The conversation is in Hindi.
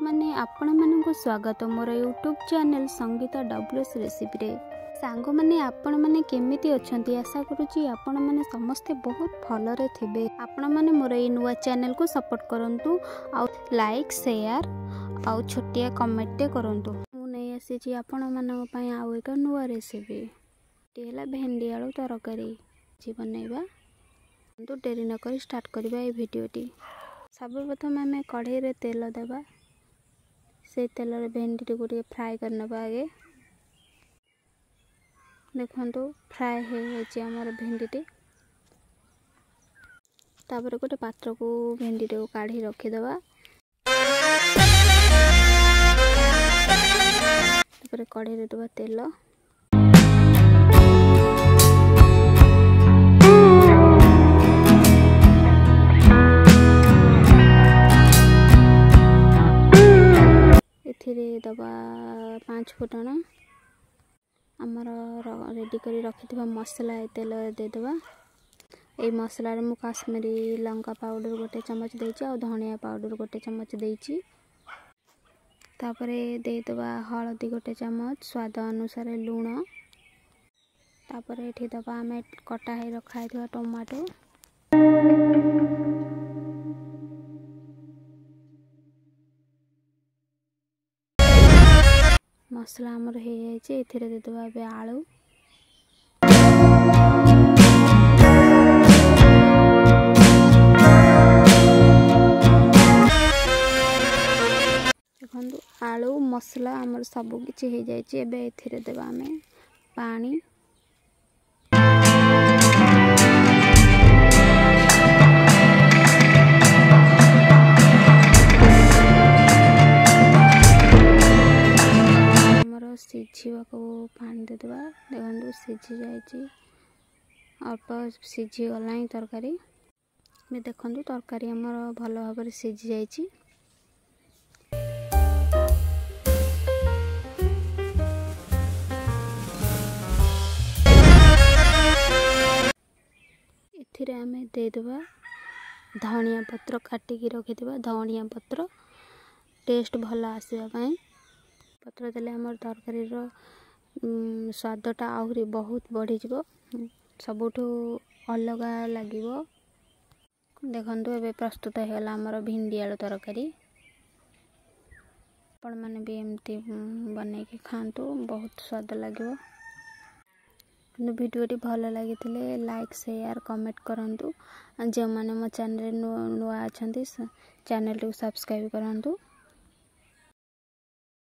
मैंने आपण मानक स्वागत मोर यूट्यूब चैनल संगीता डब्ल्यूएस रेसिपी रे। सांग मैंने आपण मैंने केमिति अछंती आशा करूची आपण मैंने समस्ते बहुत भलरे थिबे। आपण मैंने मोर ए नुआ चैनल को सपोर्ट करंतु आ लाइक शेयर आ छोटिया कमेंट करंतु। मु नै आसी आपण मानक पय आ एक नुआ रेसिपी टेला भेंडी आलू तरकारी जी बनैबा। तो डेरी न करी स्टार्ट करबा ए वीडियोटी। सर्वप्रथम आम कढ़ई रे तेल देवा से तेल रे भेंडी को फ्राए करना आगे देखो फ्राए हो आमर भेंडी तापर गोटे पात्र को भेंडी को काढ़ी रखीदे कढ़ई रे देवा तेल दबा 5 फुटण आमर रेडी कर रखि मसला तेल देदेबा। ए मसला रे मु काश्मीरी लंका पाउडर गोटे चमच देछि आ धनिया पाउडर गोटे चमच देछि। तापरे देदेबा हळदी गोटे चमच स्वाद अनुसार लूण। तापरे एठी दबा आमे कटा है रखा है टमाटो मसला आमर हो जाए देदेबा ए आलू देखो आलू मसला आमर सब किछि हो जाए ए देबा आमे पानी सीझा को पानी देदेबा। देखो सीझी जाइए अल्प सीझी गला तरकारी देखो तरकारी आमर भल भाव सीझी जाइए। एथिरे आमे देदेबा धनिया पत्र काटिकी रखिथिबा धनिया पत्र टेस्ट भल आसवाई पत्र देले हमर तरकारी रो स्वादटा आहुरी बहुत बढ़ी जिवो सबुठू अलग लागिवो। देखंतु एबे प्रस्तुत हो गला हमर भिंडी आलू तरकारी। आपण माने भी एमती बनै के खांतु बहुत स्वाद लागिवो। वीडियोटी भल लगी लाइक शेयर कमेंट करंतु। जो माने मो चैनल नुआ अछंती चैनल को सब्सक्राइब करंतु।